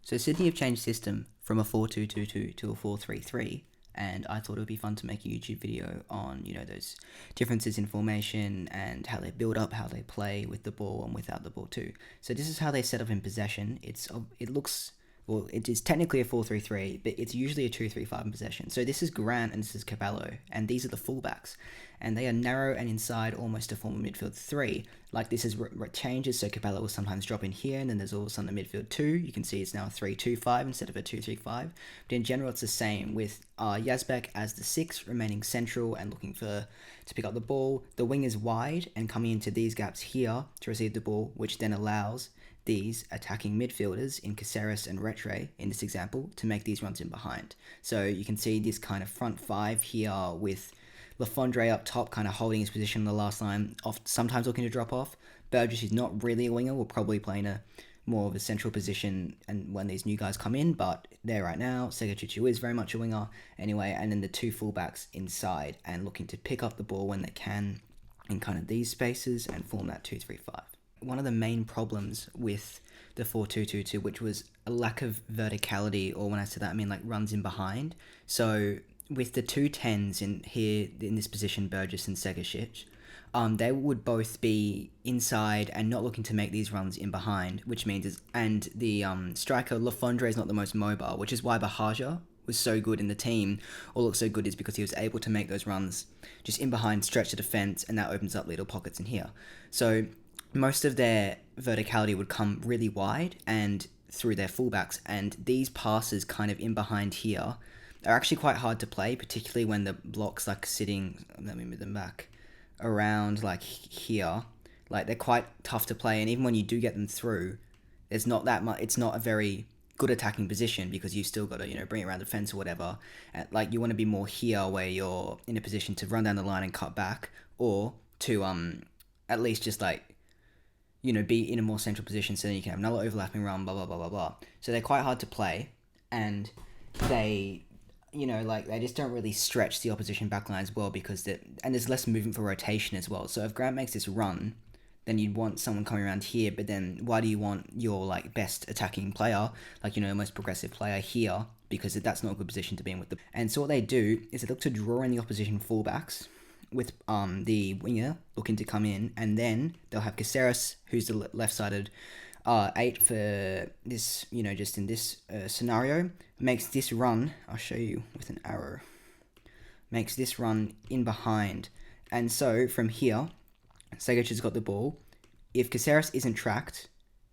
So Sydney have changed system from a 4-2-2-2 to a 4-3-3, and I thought it would be fun to make a YouTube video on, those differences in formation and how they build up, how they play with the ball and without the ball too. So this is how they set up in possession. It is technically a 4-3-3, but it's usually a 2-3-5 in possession. So this is Grant and this is Cavallo, and these are the fullbacks. And they are narrow and inside almost to form a midfield 3. Like this is changes, so Cavallo will sometimes drop in here, and then there's all of a sudden a midfield 2. You can see it's now a 3-2-5 instead of a 2-3-5. But in general, it's the same, with Yazbek as the 6, remaining central and looking to pick up the ball. The wing is wide and coming into these gaps here to receive the ball, which then allows these attacking midfielders in Caceres and Brattan, in this example, to make these runs in behind. So you can see this kind of front 5 here with Lafondre up top, kind of holding his position on the last line, sometimes looking to drop off. Burgess, who's not really a winger, will probably play in a more of a central position and when these new guys come in, but there right now, Segachuchu is very much a winger anyway, and then the two fullbacks inside and looking to pick up the ball when they can in kind of these spaces and form that 2-3-5. One of the main problems with the 4-2-2-2, which was a lack of verticality, or when I say that, I mean like runs in behind. So with the two 10s in here, in this position, Burgess and Segacic, they would both be inside and not looking to make these runs in behind, which means, and the striker Lafondre is not the most mobile, which is why Bahaja was so good in the team, or looks so good, is because he was able to make those runs just in behind, stretch the defence, and that opens up little pockets in here. So most of their verticality would come really wide and through their fullbacks, and these passes kind of in behind here are actually quite hard to play, particularly when the blocks like sitting, let me move them back, around like here. Like they're quite tough to play, and even when you do get them through, there's not that much, it's not a very good attacking position because you still got to, bring it around the fence or whatever. And, like, you want to be more here where you're in a position to run down the line and cut back, or to at least just like, be in a more central position so then you can have another overlapping run, blah, blah, blah, blah, blah. So they're quite hard to play, and they, they just don't really stretch the opposition backline as well and there's less movement for rotation as well. So if Grant makes this run, then you'd want someone coming around here, but then why do you want your, best attacking player, most progressive player here? Because that's not a good position to be in with them. And so what they do is they look to draw in the opposition fullbacks, with the winger looking to come in, and then they'll have Caceres, who's the left-sided 8 for this, just in this scenario, makes this run, I'll show you with an arrow, makes this run in behind. And so from here, Segac has got the ball. If Caceres isn't tracked,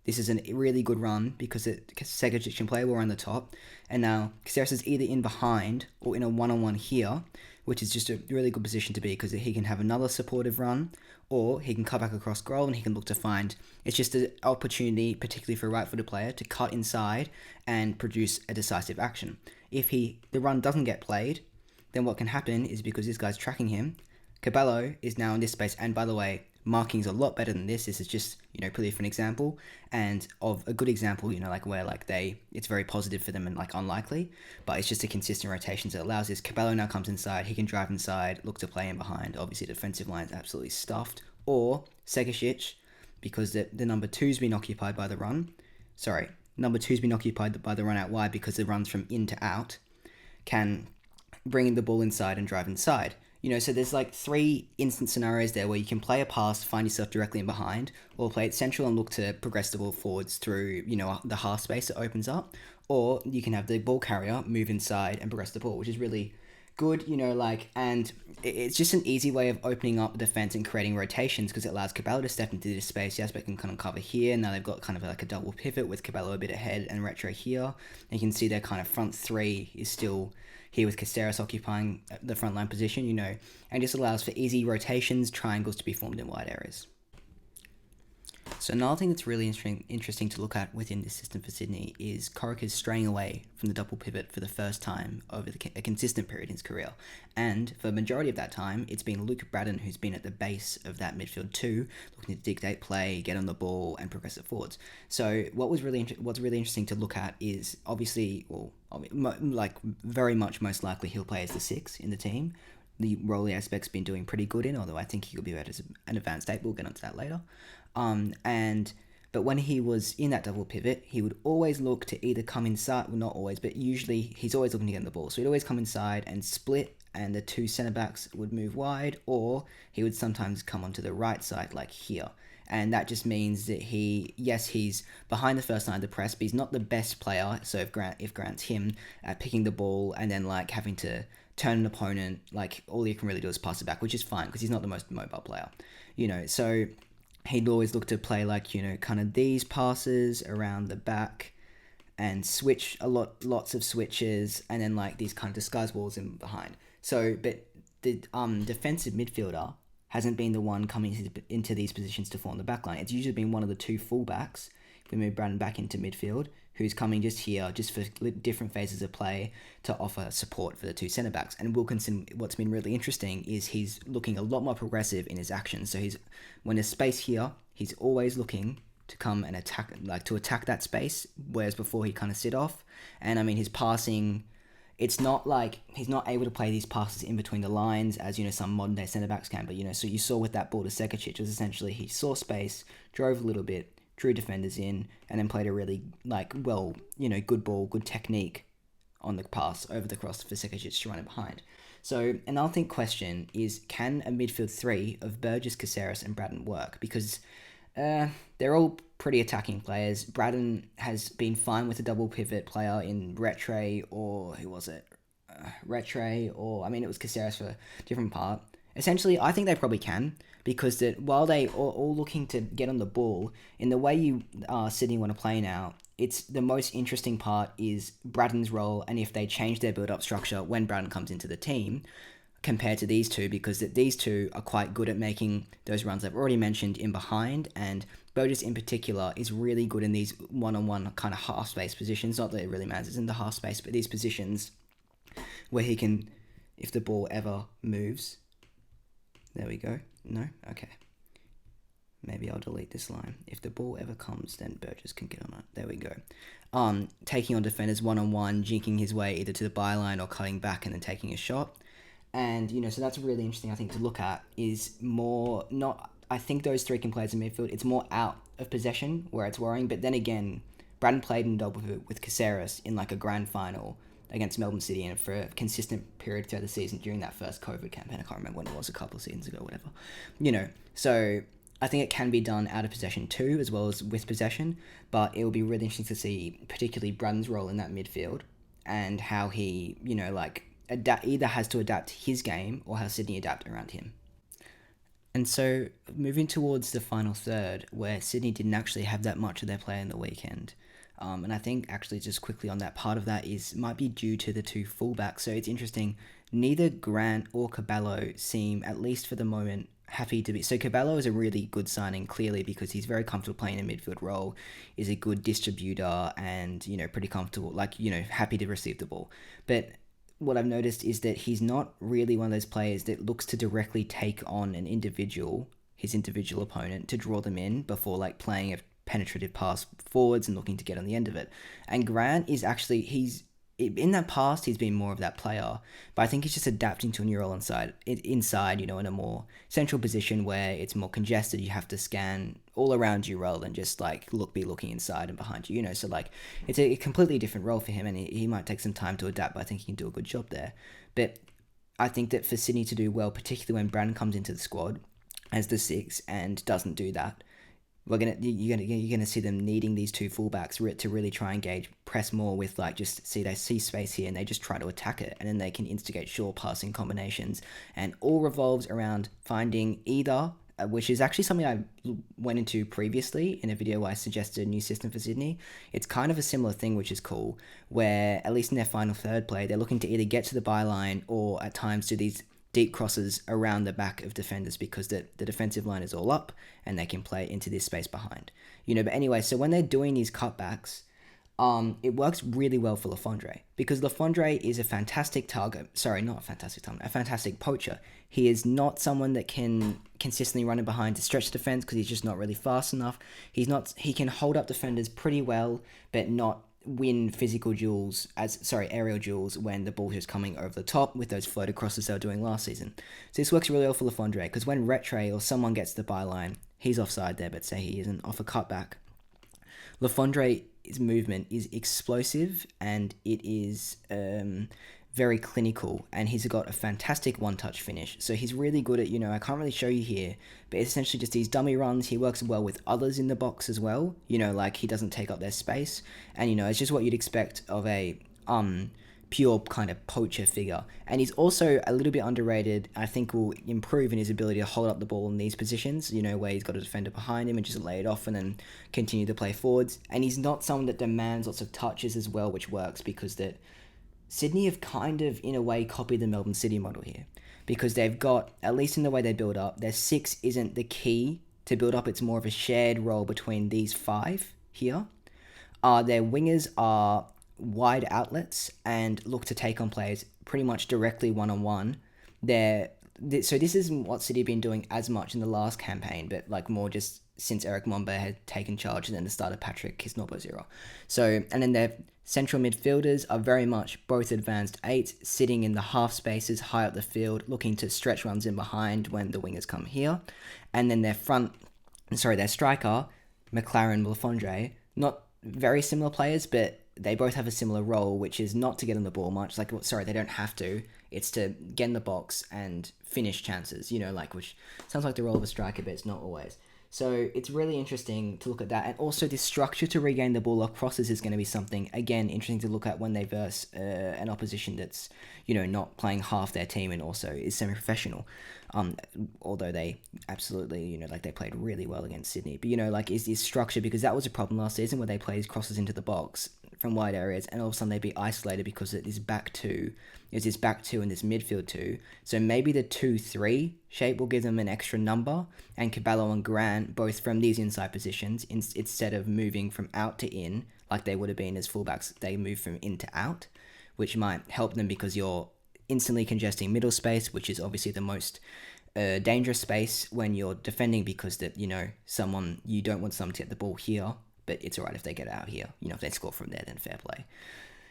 this is a really good run because Segac can play well around the top. And now Caceres is either in behind or in a one-on-one here, which is just a really good position to be because he can have another supportive run, or he can cut back across goal and he can look to find, it's just an opportunity, particularly for a right-footed player, to cut inside and produce a decisive action. If the run doesn't get played, then what can happen is, because this guy's tracking him, Caballo is now in this space, and by the way, marking's a lot better than this. This is just, pretty for an example, and of a good example, where it's very positive for them and unlikely, but it's just a consistent rotation. So it allows this. Caballo now comes inside, he can drive inside, look to play in behind. Obviously, the defensive line is absolutely stuffed. Or Segacic, because the number 2's been occupied by the run. Sorry, number 2's been occupied by the run out wide because it runs from in to out, can bring the ball inside and drive inside. So there's 3 instant scenarios there where you can play a pass, find yourself directly in behind, or play it central and look to progress the ball forwards through, the half space that opens up, or you can have the ball carrier move inside and progress the ball, which is really good, and it's just an easy way of opening up the defense and creating rotations because it allows Caballo to step into this space. Yazbek can kind of cover here, and now they've got kind of a double pivot with Caballo a bit ahead and Retro here. And you can see their kind of front 3 is still here with Caceres occupying the front line position, and just allows for easy rotations, triangles to be formed in wide areas. So another thing that's really interesting to look at within this system for Sydney is Corica's straying away from the double pivot for the first time over a consistent period in his career. And for the majority of that time, it's been Luke Brattan who's been at the base of that midfield 2, looking to dictate play, get on the ball, and progress it forwards. So what's really interesting to look at is obviously, very much most likely he'll play as the 6 in the team. The role Yazbek's been doing pretty good in, although I think he could be better as an advanced 8. We'll get onto that later. But when he was in that double pivot, he would always look to either come inside, well, not always, but usually he's always looking to get the ball. So he'd always come inside and split, and the two centre backs would move wide, or he would sometimes come onto the right side, like here. And that just means that he's behind the first line of the press, but he's not the best player. So if Grant's him at picking the ball and then like having to turn an opponent, like all he can really do is pass it back, which is fine because he's not the most mobile player, So he'd always look to play like, kind of these passes around the back and switch lots of switches, and then like these kind of disguise balls in behind. So, but the defensive midfielder hasn't been the one coming into these positions to form the backline. It's usually been one of the two fullbacks, if we move Brattan back into midfield, who's coming just here, just for different phases of play to offer support for the two centre-backs. And Wilkinson, what's been really interesting is he's looking a lot more progressive in his actions. So when there's space here, he's always looking to come and attack that space, whereas before he kind of sit off. And I mean, his passing, it's not like he's not able to play these passes in between the lines as, some modern day centre-backs can. But, so you saw with that ball to Sekicic, was essentially he saw space, drove a little bit, drew defenders in, and then played a really, good ball, good technique on the pass over the cross for Sekicic to run it behind. So another question is, can a midfield three of Burgess, Caceres and Brattan work? Because they're all pretty attacking players. Brattan has been fine with a double pivot player in Retre, or who was it? Retre, or it was Caceres for a different part. Essentially, I think they probably can, because while they are all looking to get on the ball, in the way you Sydney want to play now, it's the most interesting part is Brattan's role, and if they change their build-up structure when Brattan comes into the team, compared to these two, because these two are quite good at making those runs I've already mentioned in behind, and Burgess in particular is really good in these one-on-one kind of half-space positions. Not that it really matters in the half-space, but these positions where he can, if the ball ever moves... There we go. No? Okay. Maybe I'll delete this line. If the ball ever comes, then Burgess can get on it. There we go. Taking on defenders one-on-one, jinking his way either to the byline or cutting back and then taking a shot. And, so that's really interesting, I think, to look at, is more not... I think those three can play as a midfield. It's more out of possession where it's worrying. But then again, Brattan played in double pivot with Caceres in like a grand final against Melbourne City, and for a consistent period throughout the season during that first COVID campaign. I can't remember when it was, a couple of seasons ago, whatever. So I think it can be done out of possession too, as well as with possession, but it will be really interesting to see particularly Brattan's role in that midfield and how he, either has to adapt his game or how Sydney adapt around him. And so moving towards the final third, where Sydney didn't actually have that much of their play in the weekend, and I think actually just quickly on that, part of that might be due to the two fullbacks. So it's interesting, neither Grant or Caballo seem, at least for the moment, happy to be... So Caballo is a really good signing, clearly, because he's very comfortable playing a midfield role, is a good distributor, and, pretty comfortable, happy to receive the ball. But what I've noticed is that he's not really one of those players that looks to directly take on his individual opponent to draw them in before, playing a penetrative pass forwards and looking to get on the end of it. And Grant is actually, in that past, he's been more of that player, but I think he's just adapting to a new role inside, in a more central position where it's more congested. You have to scan all around you rather than just be looking inside and behind you, so it's a completely different role for him, and he might take some time to adapt, but I think he can do a good job there. But I think that for Sydney to do well, particularly when Brattan comes into the squad as the six and doesn't do that, you're gonna see them needing these two fullbacks to really try and press more with they see space here and they just try to attack it, and then they can instigate short passing combinations, and all revolves around finding either, which is actually something I went into previously in a video where I suggested a new system for Sydney. It's kind of a similar thing, which is cool, where at least in their final third play, they're looking to either get to the byline or at times do these deep crosses around the back of defenders, because the defensive line is all up and they can play into this space behind. But anyway, so when they're doing these cutbacks, it works really well for Lafondre, because Lafondre is a fantastic a fantastic poacher. He is not someone that can consistently run in behind to stretch defense, because he's just not really fast enough. He can hold up defenders pretty well, but not win aerial duels when the ball is coming over the top with those floated crosses they were doing last season. So this works really well for Lafondre, because when Retre or someone gets to the byline, he's offside there, but say he isn't, off a cutback, Lafondre's movement is explosive and it is very clinical, and he's got a fantastic one-touch finish. So he's really good at, I can't really show you here, but it's essentially just these dummy runs. He works well with others in the box as well, like he doesn't take up their space, and it's just what you'd expect of a pure kind of poacher figure. And he's also a little bit underrated. I think will improve in his ability to hold up the ball in these positions, where he's got a defender behind him and just lay it off and then continue to play forwards. And he's not someone that demands lots of touches as well, which works because that Sydney have kind of, in a way, copied the Melbourne City model here, because they've got, at least in the way they build up, their 6 isn't the key to build up. It's more of a shared role between these 5 here. Their wingers are wide outlets and look to take on players pretty much directly one-on-one. So this isn't what City have been doing as much in the last campaign, but like more just since Eric Momba had taken charge and then the start of Patrick Kisnorbo's era. So, and then their central midfielders are very much both advanced 8s, sitting in the half spaces high up the field, looking to stretch runs in behind when the wingers come here. And then their striker, McLaren Lafondre, not very similar players, but they both have a similar role, which is not to get on the ball much. They don't have to. It's to get in the box and finish chances, which sounds like the role of a striker, but it's not always. So it's really interesting to look at that. And also this structure to regain the ball off crosses is going to be something, again, interesting to look at when they verse an opposition that's, not playing half their team and also is semi-professional. Although they absolutely, they played really well against Sydney. But, is this structure, because that was a problem last season where they played crosses into the box from wide areas, and all of a sudden they'd be isolated because it is back two and this midfield 2. So maybe the 2-3 shape will give them an extra number, and Caballo and Grant both from these inside positions, instead of moving from out to in like they would have been as fullbacks, they move from in to out, which might help them because you're instantly congesting middle space, which is obviously the most dangerous space when you're defending, because that you don't want someone to get the ball here, but it's alright if they get it out here. If they score from there, then fair play.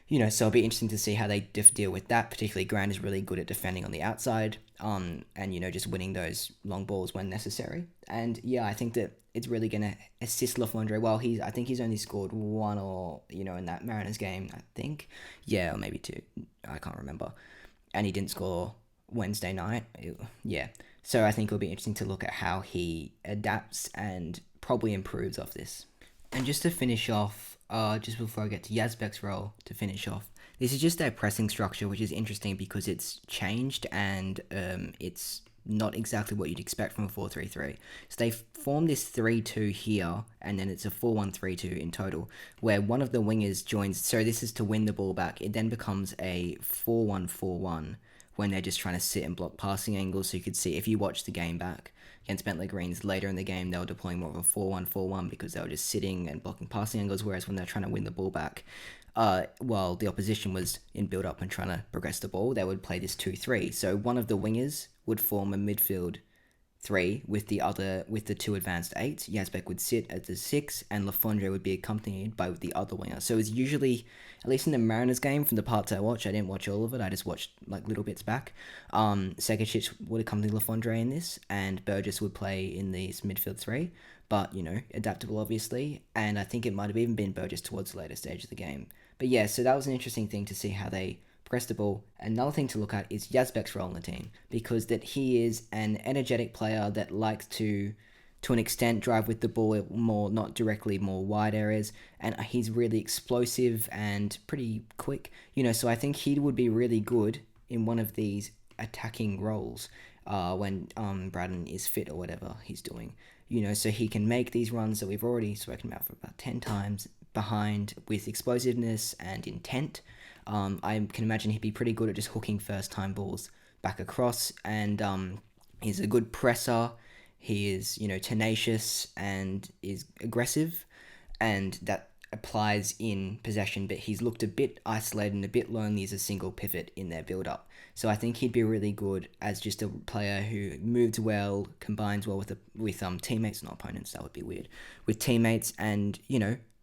So it'll be interesting to see how they deal with that. Particularly Grant is really good at defending on the outside, and just winning those long balls when necessary. And yeah, I think that it's really going to assist Lafondre. Well, I think he's only scored 1 or, in that Mariners game, I think. Yeah, or maybe 2. I can't remember. And he didn't score Wednesday night. Yeah. So I think it'll be interesting to look at how he adapts and probably improves off this. And just to finish off, just before I get to Yazbek's role to finish off, this is just their pressing structure, which is interesting because it's changed and it's not exactly what you'd expect from a 4-3-3. So they form this 3-2 here, and then it's a 4-1-3-2 in total, where one of the wingers joins. So this is to win the ball back. It then becomes a 4-1-4-1 when they're just trying to sit and block passing angles. So you could see, if you watch the game back against Bentley Greens later in the game, they were deploying more of a 4-1-4-1 because they were just sitting and blocking passing angles, whereas when they're trying to win the ball back, while the opposition was in build-up and trying to progress the ball, they would play this 2-3. So one of the wingers would form a midfield 3 with the 2 advanced 8s. Yazbek would sit at the 6, and Lafondre would be accompanied by the other winger. So it's usually, at least in the Mariners game, from the parts I watched, I didn't watch all of it, I just watched little bits back. Segicic would accompany Lafondre in this, and Burgess would play in this midfield 3. But, adaptable obviously, and I think it might have even been Burgess towards the later stage of the game. But yeah, so that was an interesting thing to see how they press the ball. Another thing to look at is Yazbek's role in the team, because that he is an energetic player that likes to an extent, drive with the ball more, not directly, more wide areas, and he's really explosive and pretty quick, so I think he would be really good in one of these attacking roles when Brattan is fit or whatever he's doing, so he can make these runs that we've already spoken about for about 10 times behind with explosiveness and intent. I can imagine he'd be pretty good at just hooking first-time balls back across, and he's a good presser. He is, tenacious and is aggressive, and that applies in possession, but he's looked a bit isolated and a bit lonely as a single pivot in their build-up. So I think he'd be really good as just a player who moves well, combines well with teammates, not opponents, that would be weird, with teammates, and,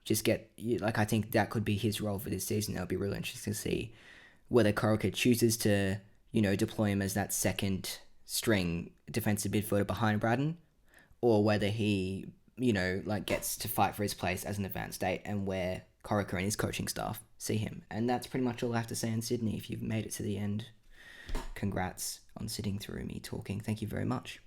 just I think that could be his role for this season. That would be really interesting to see whether Corica chooses to, deploy him as that second string defensive midfielder behind Brattan, or whether he like gets to fight for his place as an advanced eight, and where Corica and his coaching staff see him. And that's pretty much all I have to say on Sydney. If you've made it to the end, congrats on sitting through me talking. Thank you very much.